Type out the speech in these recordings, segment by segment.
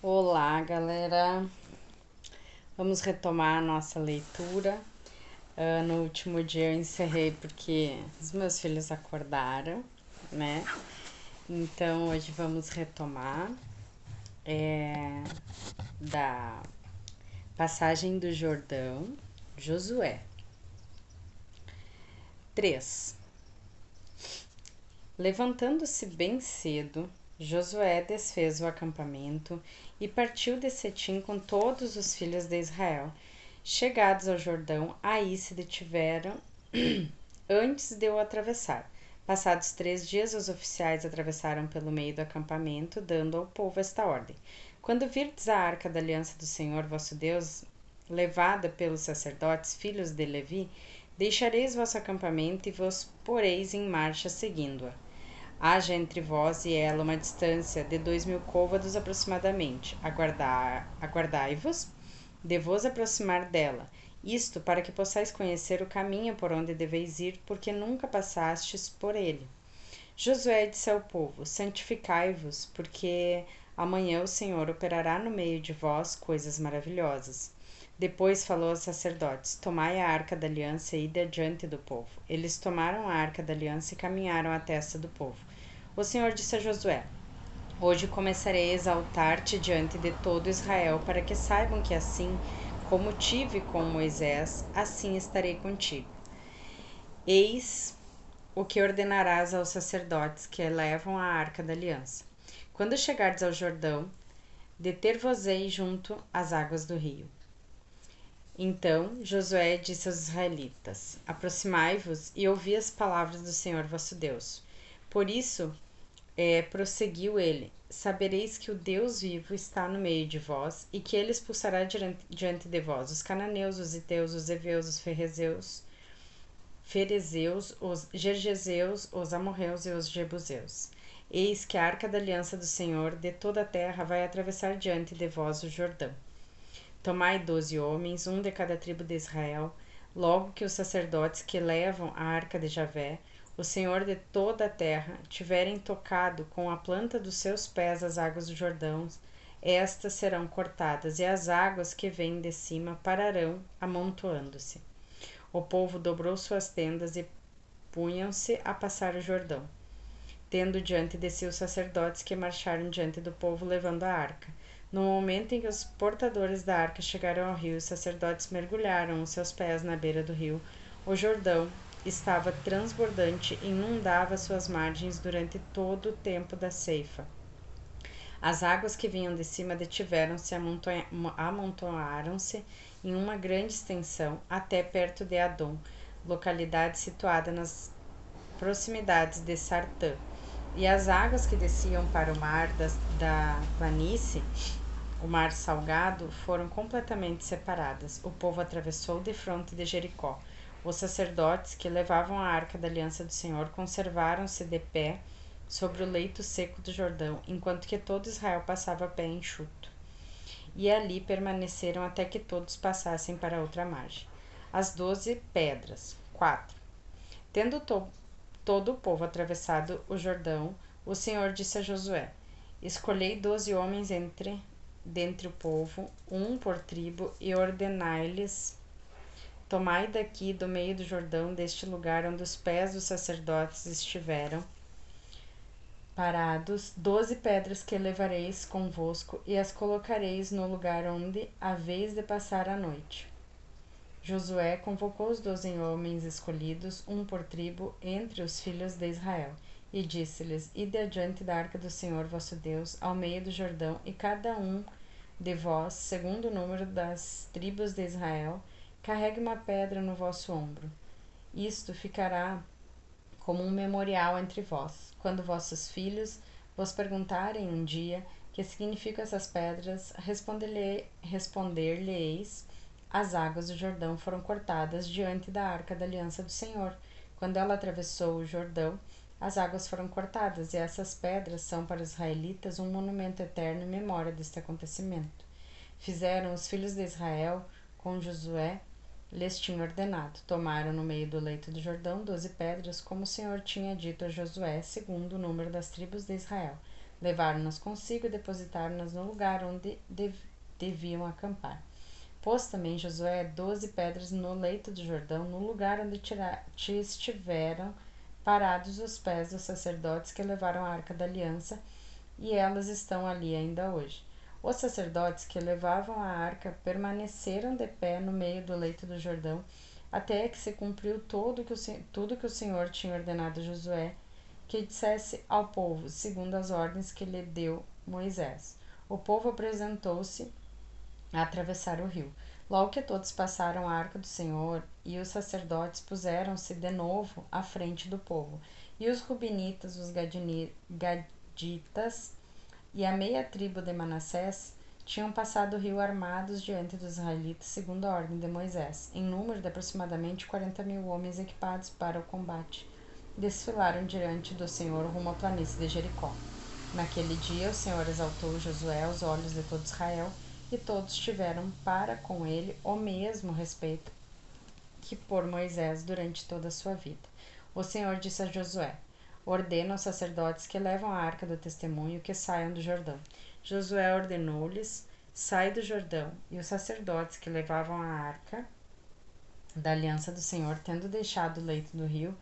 Olá, galera. Vamos retomar a nossa leitura. No último dia eu encerrei porque os meus filhos acordaram, né? Então hoje vamos retomar da passagem do Jordão, Josué 3. Levantando-se bem cedo, Josué desfez o acampamento e partiu de Setim com todos os filhos de Israel. Chegados ao Jordão, aí se detiveram antes de o atravessar. Passados 3 dias, os oficiais atravessaram pelo meio do acampamento, dando ao povo esta ordem: Quando virdes a arca da aliança do Senhor vosso Deus, levada pelos sacerdotes, filhos de Levi, deixareis vosso acampamento e vos poreis em marcha seguindo-a. Haja entre vós e ela uma distância de 2000 côvados aproximadamente. Aguardai-vos de vos aproximar dela, isto para que possais conhecer o caminho por onde deveis ir, porque nunca passastes por ele. Josué disse ao povo: Santificai-vos, porque amanhã o Senhor operará no meio de vós coisas maravilhosas. Depois falou aos sacerdotes: Tomai a arca da aliança e ide adiante do povo. Eles tomaram a arca da aliança e caminharam à testa do povo. O Senhor disse a Josué: Hoje começarei a exaltar-te diante de todo Israel, para que saibam que assim como tive com Moisés, assim estarei contigo. Eis o que ordenarás aos sacerdotes que levam a arca da aliança. Quando chegardes ao Jordão, deter-vos-ei junto às águas do rio. Então Josué disse aos israelitas: Aproximai-vos e ouvi as palavras do Senhor vosso Deus. Por isso, prosseguiu ele: Sabereis que o Deus vivo está no meio de vós, e que ele expulsará diante de vós os cananeus, os heteus, os heveus, os ferezeus, os gergeseus, os amorreus e os jebuseus. Eis que a arca da aliança do Senhor de toda a terra vai atravessar diante de vós o Jordão. Tomai 12 homens, um de cada tribo de Israel, logo que os sacerdotes que levam a arca de Javé, o Senhor de toda a terra, tiverem tocado com a planta dos seus pés as águas do Jordão, estas serão cortadas, e as águas que vêm de cima pararão, amontoando-se. O povo dobrou suas tendas e punham-se a passar o Jordão, tendo diante de si os sacerdotes que marcharam diante do povo levando a arca. No momento em que os portadores da arca chegaram ao rio, os sacerdotes mergulharam os seus pés na beira do rio. O Jordão estava transbordante e inundava suas margens durante todo o tempo da ceifa. As águas que vinham de cima detiveram-se, amontoaram-se em uma grande extensão até perto de Adom, localidade situada nas proximidades de Sartã. E as águas que desciam para o mar da planície, o mar salgado, foram completamente separadas. O povo atravessou defronte de Jericó. Os sacerdotes que levavam a arca da aliança do Senhor conservaram-se de pé sobre o leito seco do Jordão, enquanto que todo Israel passava a pé enxuto. E ali permaneceram até que todos passassem para a outra margem. As 12 pedras. 4. Tendo todo o povo atravessado o Jordão, o Senhor disse a Josué: Escolhei 12 homens dentre o povo, um por tribo, e ordenai-lhes: Tomai daqui do meio do Jordão, deste lugar onde os pés dos sacerdotes estiveram parados, 12 pedras que levareis convosco, e as colocareis no lugar onde haveis de passar a noite. Josué convocou os 12 homens escolhidos, um por tribo, entre os filhos de Israel, e disse-lhes: Ide adiante da arca do Senhor vosso Deus, ao meio do Jordão, e cada um de vós, segundo o número das tribos de Israel, carregue uma pedra no vosso ombro. Isto ficará como um memorial entre vós. Quando vossos filhos vos perguntarem um dia que significam essas pedras, responder-lhe-eis: as águas do Jordão foram cortadas diante da arca da aliança do Senhor. Quando ela atravessou o Jordão, as águas foram cortadas, e essas pedras são para os israelitas um monumento eterno em memória deste acontecimento. Fizeram os filhos de Israel com Josué lhes tinha ordenado. Tomaram no meio do leito do Jordão 12 pedras, como o Senhor tinha dito a Josué, segundo o número das tribos de Israel. Levaram-nas consigo e depositaram-nas no lugar onde deviam acampar. Pôs também Josué 12 pedras no leito do Jordão, no lugar onde estiveram parados os pés dos sacerdotes que levaram a arca da aliança, e elas estão ali ainda hoje. Os sacerdotes que levavam a arca permaneceram de pé no meio do leito do Jordão, até que se cumpriu tudo que o Senhor tinha ordenado a Josué, que dissesse ao povo, segundo as ordens que lhe deu Moisés. O povo apresentou-se a atravessar o rio. Logo que todos passaram a arca do Senhor, e os sacerdotes puseram-se de novo à frente do povo, e os rubinitas, os gaditas e a meia tribo de Manassés tinham passado o rio armados diante dos israelitas, segundo a ordem de Moisés, em número de aproximadamente 40.000 homens equipados para o combate. Desfilaram diante do Senhor rumo à planície de Jericó. Naquele dia o Senhor exaltou Josué aos olhos de todo Israel, e todos tiveram para com ele o mesmo respeito que por Moisés durante toda a sua vida. O Senhor disse a Josué: ordena aos sacerdotes que levam a arca do testemunho que saiam do Jordão. Josué ordenou-lhes: sai do Jordão. E os sacerdotes que levavam a arca da aliança do Senhor, tendo deixado o leito do rio,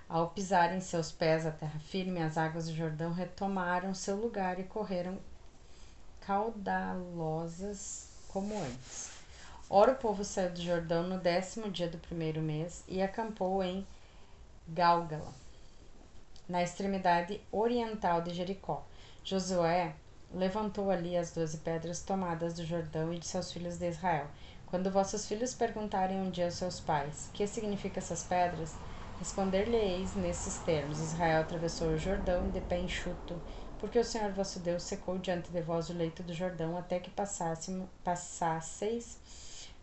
ao pisarem seus pés a terra firme, as águas do Jordão retomaram seu lugar e correram caudalosas como antes. Ora, o povo saiu do Jordão no 10º dia do primeiro mês e acampou em Gálgala, na extremidade oriental de Jericó. Josué levantou ali as 12 pedras tomadas do Jordão e disse aos filhos de Israel: quando vossos filhos perguntarem um dia aos seus pais: que significam essas pedras? Responder-lhe-eis nesses termos: Israel atravessou o Jordão de pé enxuto, porque o Senhor vosso Deus secou diante de vós o leito do Jordão, até que passasseis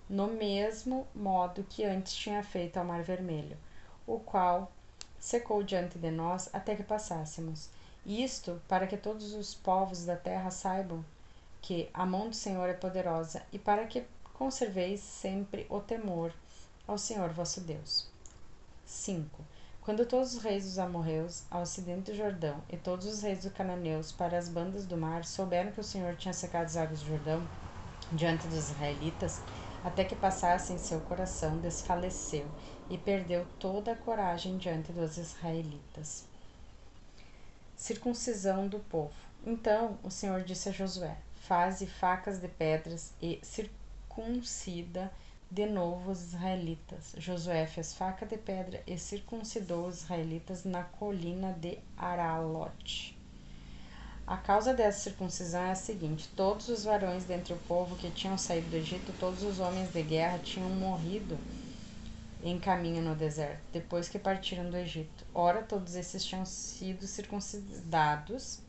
no mesmo modo que antes tinha feito ao Mar Vermelho, o qual secou diante de nós até que passássemos. Isto para que todos os povos da terra saibam que a mão do Senhor é poderosa, e para que conserveis sempre o temor ao Senhor vosso Deus. 5. Quando todos os reis dos amorreus, ao ocidente do Jordão, e todos os reis dos cananeus, para as bandas do mar, souberam que o Senhor tinha secado as águas do Jordão diante dos israelitas, até que passassem, seu coração desfaleceu e perdeu toda a coragem diante dos israelitas. Circuncisão do povo. Então o Senhor disse a Josué: faze facas de pedras e circuncida de novo os israelitas. Josué fez faca de pedra e circuncidou os israelitas na colina de Aralote. A causa dessa circuncisão é a seguinte: todos os varões dentre o povo que tinham saído do Egito, todos os homens de guerra, tinham morrido em caminho no deserto, depois que partiram do Egito. Ora, todos esses tinham sido circuncidados.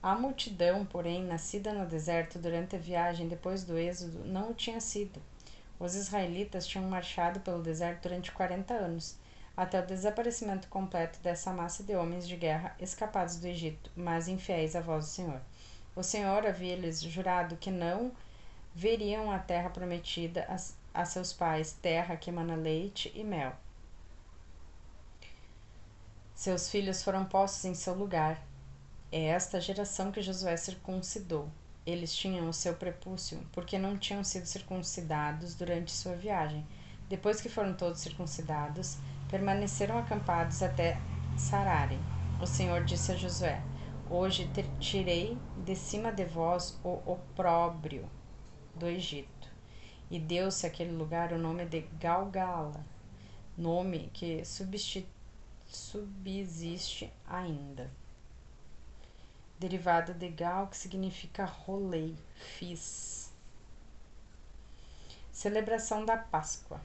A multidão, porém, nascida no deserto durante a viagem depois do êxodo, não o tinha sido. Os israelitas tinham marchado pelo deserto durante 40 anos, até o desaparecimento completo dessa massa de homens de guerra escapados do Egito, mas infiéis à voz do Senhor. O Senhor havia-lhes jurado que não veriam a terra prometida a seus pais, terra que emana leite e mel. Seus filhos foram postos em seu lugar. É esta a geração que Josué circuncidou. Eles tinham o seu prepúcio, porque não tinham sido circuncidados durante sua viagem. Depois que foram todos circuncidados, permaneceram acampados até sararem. O Senhor disse a Josué: hoje tirei de cima de vós o opróbrio do Egito. E deu-se àquele lugar o nome de Galgala, nome que subsiste ainda. Derivado de Gal, que significa rolei, fiz. Celebração da Páscoa.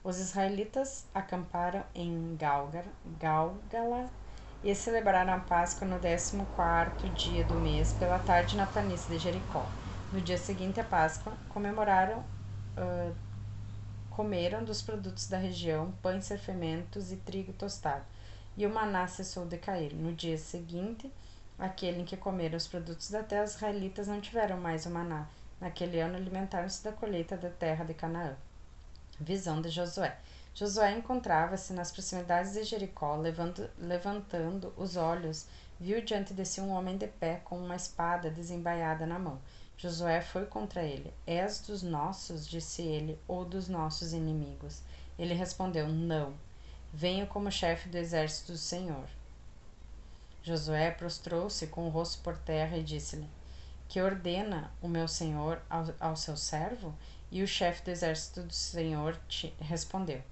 Os israelitas acamparam em Gálgala e celebraram a Páscoa no 14º dia do mês, pela tarde na planície de Jericó. No dia seguinte à Páscoa, comeram dos produtos da região, pães sem fermentos e trigo tostado, e o maná cessou de cair. No dia seguinte, aquele em que comeram os produtos da terra, os israelitas não tiveram mais o maná. Naquele ano alimentaram-se da colheita da terra de Canaã. Visão de Josué. Josué encontrava-se nas proximidades de Jericó, levantando os olhos, viu diante de si um homem de pé com uma espada desembaiada na mão. Josué foi contra ele. És dos nossos, disse ele, ou dos nossos inimigos? Ele respondeu, não. Venho como chefe do exército do Senhor. Josué prostrou-se com o rosto por terra e disse-lhe, que ordena o meu senhor ao seu servo? E o chefe do exército do Senhor respondeu,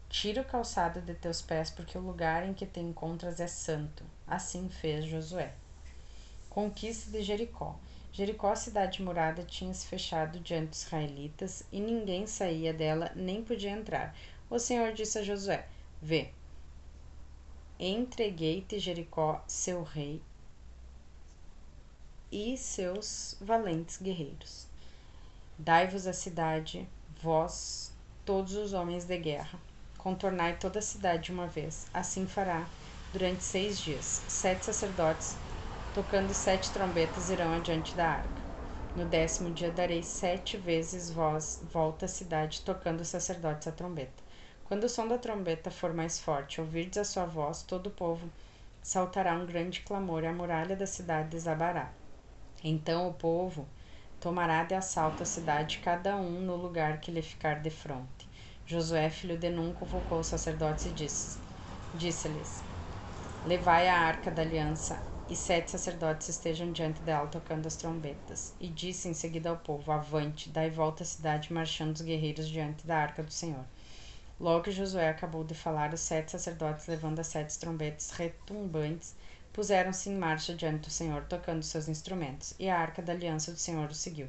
tira o calçado de teus pés, porque o lugar em que te encontras é santo. Assim fez Josué. Conquista de Jericó. Jericó, cidade murada, tinha se fechado diante dos israelitas, e ninguém saía dela, nem podia entrar. O Senhor disse a Josué, vê, entreguei-te Jericó, seu rei, e seus valentes guerreiros. Dai-vos a cidade, vós, todos os homens de guerra. Contornai toda a cidade de uma vez. Assim fará durante 6 dias. 7 sacerdotes, tocando 7 trombetas, irão adiante da arca. No 10º dia darei 7 vezes volta à cidade, tocando os sacerdotes a trombeta. Quando o som da trombeta for mais forte, ouvirdes a sua voz, todo o povo saltará um grande clamor, e a muralha da cidade desabará. Então o povo tomará de assalto a cidade, cada um no lugar que lhe ficar defronte. Josué, filho de Nun, convocou os sacerdotes e disse-lhes, levai a arca da aliança, e 7 sacerdotes estejam diante dela tocando as trombetas. E disse em seguida ao povo, avante, dai volta à cidade, marchando os guerreiros diante da arca do Senhor. Logo que Josué acabou de falar, os 7 sacerdotes, levando as 7 trombetas retumbantes, puseram-se em marcha diante do Senhor, tocando seus instrumentos, e a arca da aliança do Senhor os seguiu.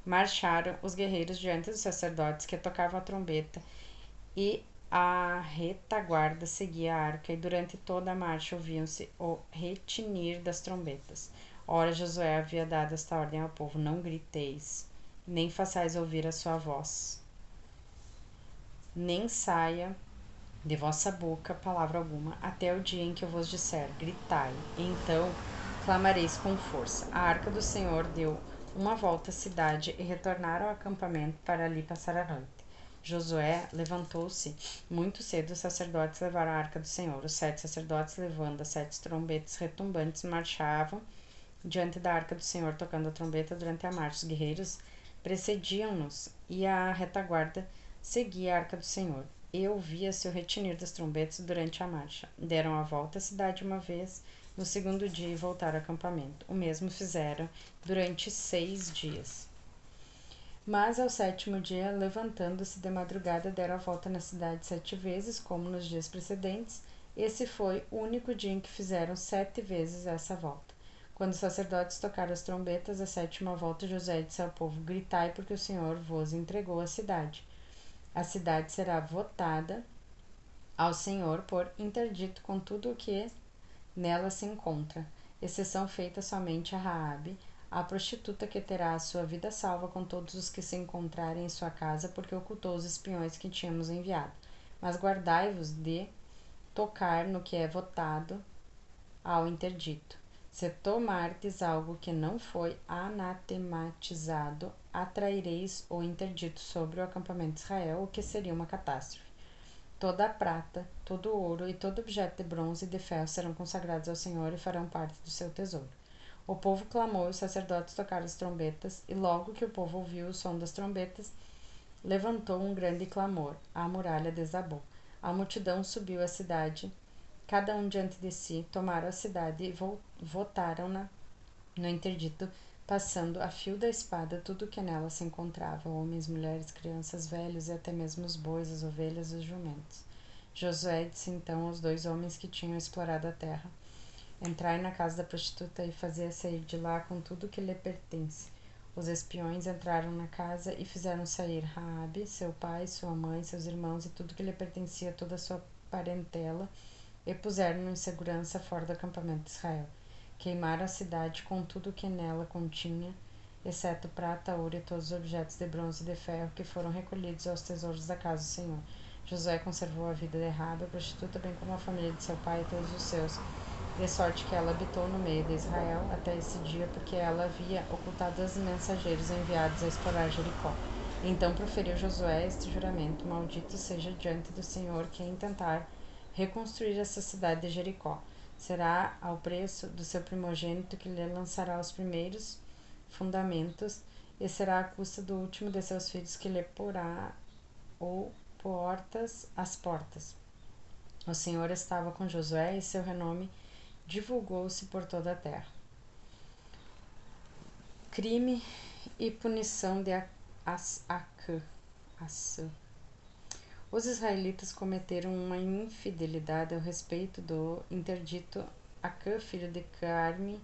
Marcharam os guerreiros diante dos sacerdotes que tocavam a trombeta, e a retaguarda seguia a arca, e durante toda a marcha ouviam-se o retinir das trombetas. Ora, Josué havia dado esta ordem ao povo, não griteis, nem façais ouvir a sua voz, nem saia de vossa boca palavra alguma, até o dia em que eu vos disser, gritai, e então clamareis com força. A arca do Senhor deu uma volta à cidade e retornaram ao acampamento para ali passar a noite. Josué levantou-se muito cedo, os sacerdotes levaram a arca do Senhor. Os 7 sacerdotes, levando as 7 trombetas retumbantes, marchavam diante da arca do Senhor, tocando a trombeta durante a marcha. Os guerreiros precediam-nos, e a retaguarda seguia a arca do Senhor. E ouvia-se o retinir das trombetas durante a marcha. Deram a volta à cidade uma vez, no 2º dia, e voltaram ao acampamento. O mesmo fizeram durante 6 dias. Mas ao 7º dia, levantando-se de madrugada, deram a volta na cidade 7 vezes, como nos dias precedentes. Esse foi o único dia em que fizeram 7 vezes essa volta. Quando os sacerdotes tocaram as trombetas, a 7ª volta, Josué disse ao povo, gritai, porque o Senhor vos entregou a cidade. A cidade será votada ao Senhor por interdito com tudo o que nela se encontra, exceção feita somente a Raabe, a prostituta, que terá a sua vida salva com todos os que se encontrarem em sua casa, porque ocultou os espiões que tínhamos enviado. Mas guardai-vos de tocar no que é votado ao interdito. Se tomardes algo que não foi anatematizado, atraireis o interdito sobre o acampamento de Israel, o que seria uma catástrofe. Toda a prata, todo o ouro e todo objeto de bronze e de ferro serão consagrados ao Senhor e farão parte do seu tesouro. O povo clamou e os sacerdotes tocaram as trombetas, e logo que o povo ouviu o som das trombetas, levantou um grande clamor. A muralha desabou. A multidão subiu à cidade, cada um diante de si, tomaram a cidade e votaram-na no interdito, passando a fio da espada tudo o que nela se encontrava, homens, mulheres, crianças, velhos e até mesmo os bois, as ovelhas e os jumentos. Josué disse então aos 2 homens que tinham explorado a terra, entrai na casa da prostituta e fazei sair de lá com tudo o que lhe pertence. Os espiões entraram na casa e fizeram sair Raabe, seu pai, sua mãe, seus irmãos e tudo que lhe pertencia, toda a sua parentela, e puseram-no em segurança fora do acampamento de Israel. Queimaram a cidade com tudo o que nela continha, exceto prata, ouro e todos os objetos de bronze e de ferro que foram recolhidos aos tesouros da casa do Senhor. Josué conservou a vida de Raabe, a prostituta, bem como a família de seu pai e todos os seus, de sorte que ela habitou no meio de Israel até esse dia, porque ela havia ocultado os mensageiros enviados a explorar Jericó. Então proferiu Josué este juramento: maldito seja diante do Senhor quem tentar reconstruir essa cidade de Jericó. Será ao preço do seu primogênito que lhe lançará os primeiros fundamentos, e será à custa do último de seus filhos que lhe porá ou portas às portas. O Senhor estava com Josué e seu renome divulgou-se por toda a terra. Crime e punição de Acã. Os israelitas cometeram uma infidelidade ao respeito do interdito. Acã, filho de Carme,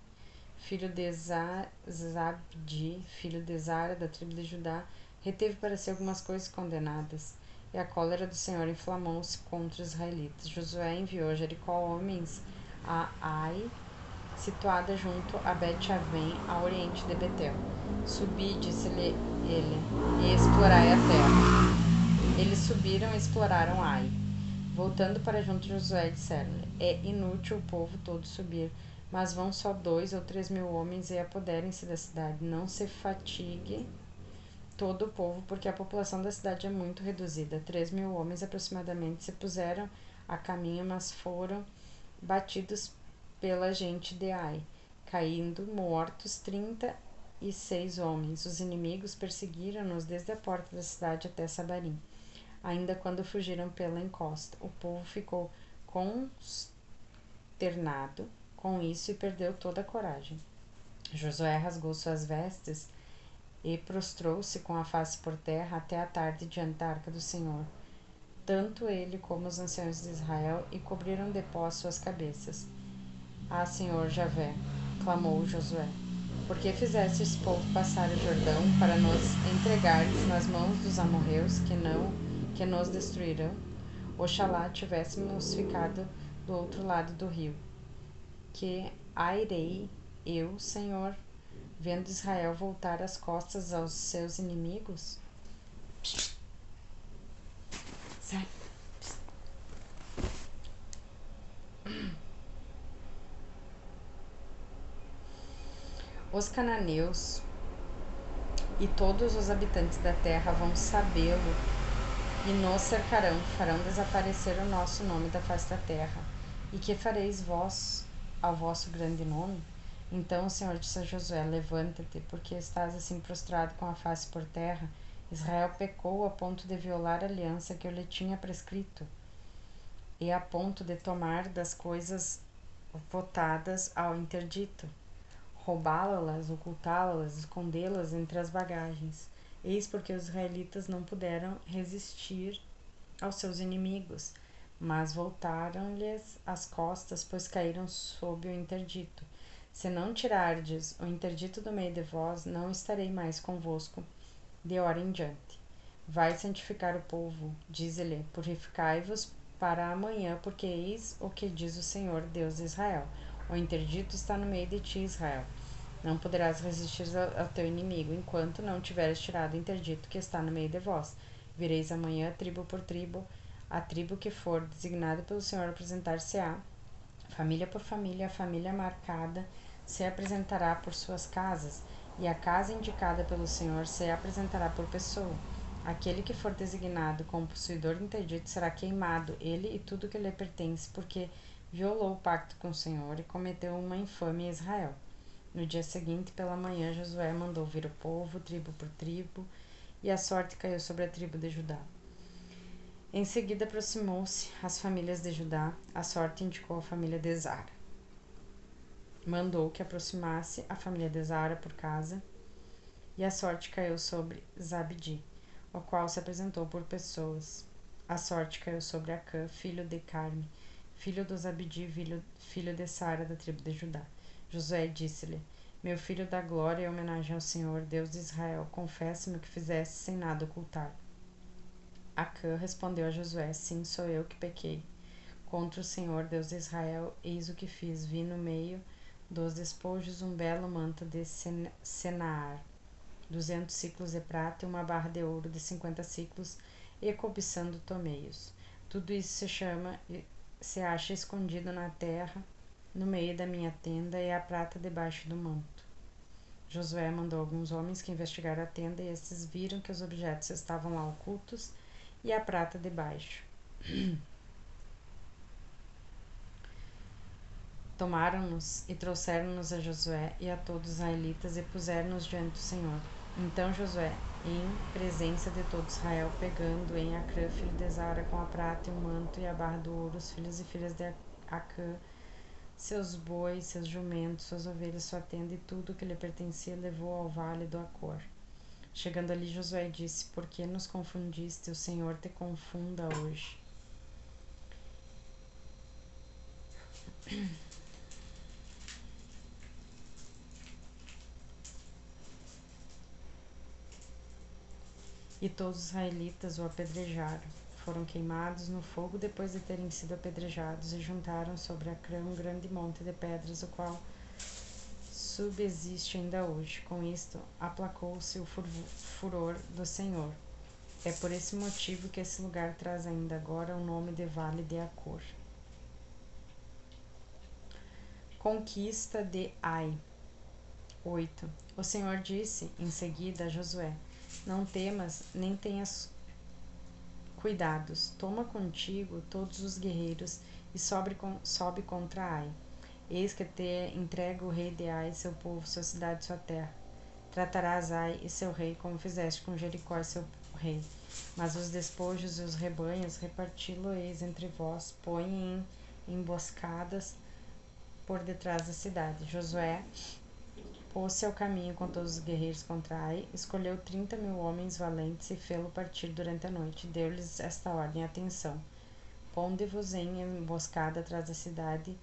filho de Zabdi, filho de Zara, da tribo de Judá, reteve para si algumas coisas condenadas, e a cólera do Senhor inflamou-se contra os israelitas. Josué enviou a Jericó homens a Ai, situada junto a Bet-Avém, a oriente de Betel. Subi, disse-lhe ele, e explorai a terra. Eles subiram e exploraram Ai. Voltando para junto de Josué, disseram-lhe: é inútil o povo todo subir, mas vão só 2 ou 3 mil homens e apoderem-se da cidade. Não se fatigue todo o povo, porque a população da cidade é muito reduzida. 3 mil homens aproximadamente se puseram a caminho, mas foram batidos pela gente de Ai, caindo mortos 36 homens. Os inimigos perseguiram-nos desde a porta da cidade até Sabarim. Ainda quando fugiram pela encosta, o povo ficou consternado com isso e perdeu toda a coragem. Josué rasgou suas vestes e prostrou-se com a face por terra até a tarde diante da arca do Senhor, tanto ele como os anciãos de Israel, e cobriram de pó suas cabeças. Ah, Senhor Javé, clamou Josué, por que fizeste esse povo passar o Jordão para nos entregares nas mãos dos amorreus que nos destruirão? Oxalá tivéssemos ficado do outro lado do rio. Que airei eu, Senhor, vendo Israel voltar as costas aos seus inimigos? Sai. Os cananeus e todos os habitantes da terra vão sabê-lo e nos cercarão, farão desaparecer o nosso nome da face da terra. E que fareis vós ao vosso grande nome? Então o Senhor disse a Josué: levanta-te, porque estás assim prostrado com a face por terra. Israel pecou a ponto de violar a aliança que eu lhe tinha prescrito, e a ponto de tomar das coisas votadas ao interdito, roubá-las, ocultá-las, escondê-las entre as bagagens. Eis porque os israelitas não puderam resistir aos seus inimigos, mas voltaram-lhes as costas, pois caíram sob o interdito. Se não tirardes o interdito do meio de vós, não estarei mais convosco de hora em diante. Vai santificar o povo, diz-lhe, purificai-vos para amanhã, porque eis o que diz o Senhor, Deus de Israel. O interdito está no meio de ti, Israel. Não poderás resistir ao teu inimigo, enquanto não tiveres tirado o interdito que está no meio de vós. Vireis amanhã, tribo por tribo, a tribo que for designada pelo Senhor apresentar-se-á, família por família, a família marcada se apresentará por suas casas, e a casa indicada pelo Senhor se apresentará por pessoa. Aquele que for designado como possuidor do interdito será queimado, ele e tudo que lhe pertence, porque violou o pacto com o Senhor e cometeu uma infâmia em Israel. No dia seguinte, pela manhã, Josué mandou vir o povo, tribo por tribo, e a sorte caiu sobre a tribo de Judá. Em seguida aproximou-se as famílias de Judá, a sorte indicou a família de Zara. Mandou que aproximasse a família de Zara por casa, e a sorte caiu sobre Zabdi, o qual se apresentou por pessoas. A sorte caiu sobre Acã, filho de Carme, filho de Zabdi, filho de Sara, da tribo de Judá. Josué disse-lhe: meu filho, dá glória e homenagem ao Senhor, Deus de Israel. Confessa-me o que fizeste sem nada ocultar. Acã respondeu a Josué: sim, sou eu que pequei contra o Senhor, Deus de Israel. Eis o que fiz: vi no meio dos despojos um belo manto de Senaar, 200 ciclos de prata e uma barra de ouro de 50 ciclos, e cobiçando tomei-os. Tudo isso se acha escondido na terra, no meio da minha tenda, e a prata debaixo do manto. Josué mandou alguns homens que investigaram a tenda, e estes viram que os objetos estavam lá ocultos e a prata debaixo. Tomaram-nos e trouxeram-nos a Josué e a todos os israelitas e puseram-nos diante do Senhor. Então Josué, em presença de todo Israel, pegando em Acã, filho de Zara, com a prata e o manto e a barra do ouro, os filhos e filhas de Acã, seus bois, seus jumentos, suas ovelhas, sua tenda e tudo que lhe pertencia, levou ao vale do Acor. Chegando ali, Josué disse: Por que nos confundiste? O Senhor te confunda hoje. E todos os israelitas o apedrejaram. Foram queimados no fogo depois de terem sido apedrejados, e juntaram sobre Acrã um grande monte de pedras, o qual subsiste ainda hoje. Com isto, aplacou-se o furor do Senhor. É por esse motivo que esse lugar traz ainda agora o nome de Vale de Acor. Conquista de Ai. 8. O Senhor disse em seguida a Josué: Não temas, nem tenhas cuidados. Toma contigo todos os guerreiros e sobe contra Ai. Eis que te entrego o rei de Ai, seu povo, sua cidade, sua terra. Tratarás Ai e seu rei como fizeste com Jericó e seu rei. Mas os despojos e os rebanhos reparti-lo-eis entre vós. Põe em emboscadas por detrás da cidade. Josué pôs-se ao caminho com todos os guerreiros contra Ai, escolheu 30.000 homens valentes e fê-lo partir durante a noite. Deu-lhes esta ordem: atenção, ponde-vos em emboscada atrás da cidade,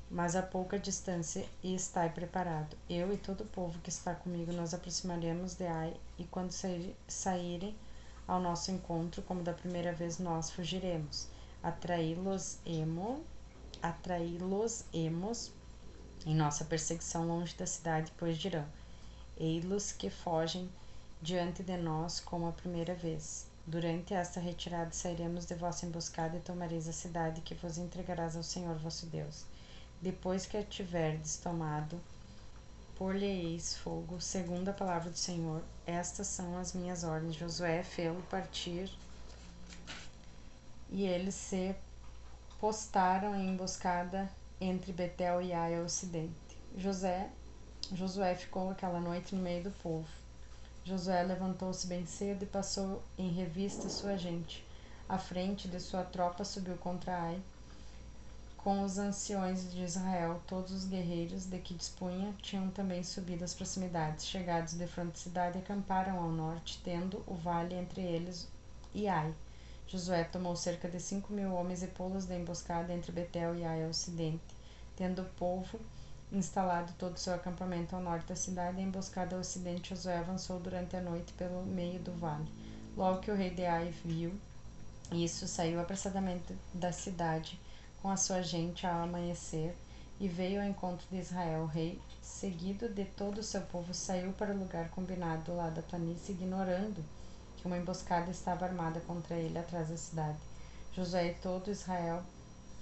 mas a pouca distância, e estai preparado. Eu e todo o povo que está comigo nos aproximaremos de Ai, e quando saírem ao nosso encontro, como da primeira vez, nós fugiremos. Atraí-los-emos em nossa perseguição longe da cidade, pois dirão: ei-los que fogem diante de nós como a primeira vez. Durante esta retirada sairemos de vossa emboscada e tomareis a cidade, que vos entregarás ao Senhor vosso Deus. Depois que a tiverdes tomado, pôr-lhe-eis fogo, segundo a palavra do Senhor. Estas são as minhas ordens. Josué fê-lo partir, e eles se postaram em emboscada entre Betel e Ai ao ocidente. Josué ficou aquela noite no meio do povo. Josué levantou-se bem cedo e passou em revista sua gente. À frente de sua tropa subiu contra Ai, com os anciões de Israel. Todos os guerreiros de que dispunha tinham também subido às proximidades. Chegados defronte da cidade, acamparam ao norte, tendo o vale entre eles e Ai. Josué tomou cerca de 5.000 homens e pô-los de emboscada entre Betel e Ai ao ocidente. Tendo o povo instalado todo o seu acampamento ao norte da cidade, emboscada ao ocidente, Josué avançou durante a noite pelo meio do vale. Logo que o rei de Ai viu isso, saiu apressadamente da cidade com a sua gente ao amanhecer e veio ao encontro de Israel. O rei, seguido de todo o seu povo, saiu para o lugar combinado do lado da planície, ignorando que uma emboscada estava armada contra ele atrás da cidade. Josué e todo Israel,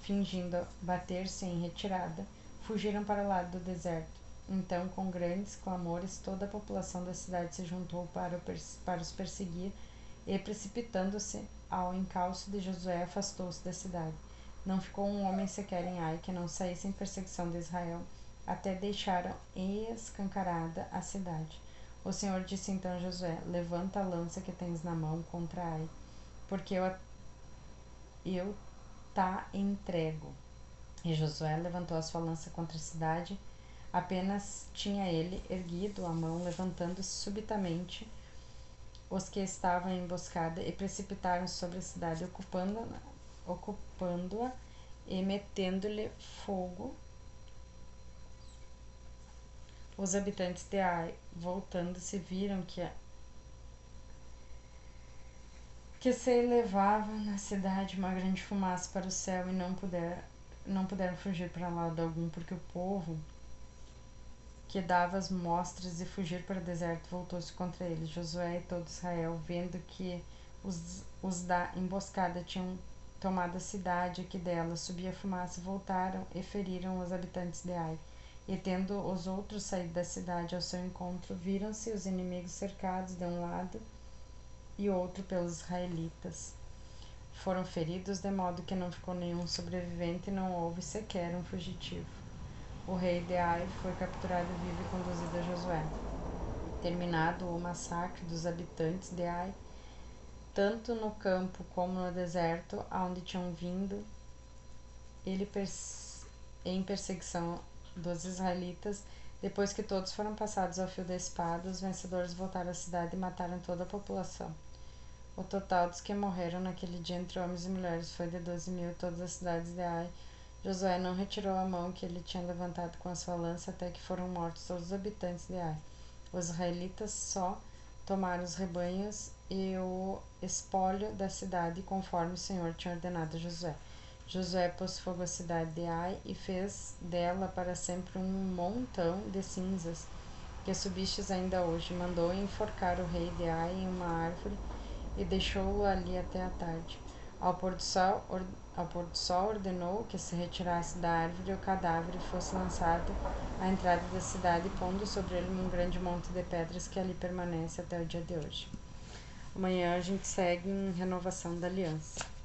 fingindo bater-se em retirada, fugiram para o lado do deserto. Então, com grandes clamores, toda a população da cidade se juntou para os perseguir, e, precipitando-se ao encalço de Josué, afastou-se da cidade. Não ficou um homem sequer em Ai que não saísse em perseguição de Israel, até deixaram escancarada a cidade. O Senhor disse então a Josué: levanta a lança que tens na mão contra Ai, porque eu tá entrego. E Josué levantou a sua lança contra a cidade. Apenas tinha ele erguido a mão, levantando-se subitamente os que estavam em emboscada, e precipitaram-se sobre a cidade, ocupando-a e metendo-lhe fogo. Os habitantes de Ai, voltando-se, viram que se elevava na cidade uma grande fumaça para o céu, e não puderam fugir para lado algum, porque o povo que dava as mostras de fugir para o deserto voltou-se contra eles. Josué e todo Israel, vendo que os da emboscada tinham tomado a cidade, e que dela subia fumaça, voltaram e feriram os habitantes de Ai. E tendo os outros saído da cidade ao seu encontro, viram-se os inimigos cercados de um lado e outro pelos israelitas. Foram feridos de modo que não ficou nenhum sobrevivente, e não houve sequer um fugitivo. o rei de Ai foi capturado vivo e conduzido a Josué. Terminado o massacre dos habitantes de Ai, tanto no campo como no deserto, aonde tinham vindo em perseguição dos israelitas, depois que todos foram passados ao fio da espada, os vencedores voltaram à cidade e mataram toda a população. O total dos que morreram naquele dia entre homens e mulheres foi de 12.000, todas as cidades de Ai. Josué não retirou a mão que ele tinha levantado com a sua lança até que foram mortos todos os habitantes de Ai. Os israelitas só tomaram os rebanhos e o espólio da cidade, conforme o Senhor tinha ordenado a Josué. Josué pôs fogo à cidade de Ai e fez dela para sempre um montão de cinzas, que subistes ainda hoje. Mandou enforcar o rei de Ai em uma árvore e deixou-o ali até a tarde. Ao pôr do sol ordenou que se retirasse da árvore e o cadáver fosse lançado à entrada da cidade, pondo sobre ele um grande monte de pedras que ali permanece até o dia de hoje. Amanhã a gente segue em renovação da aliança.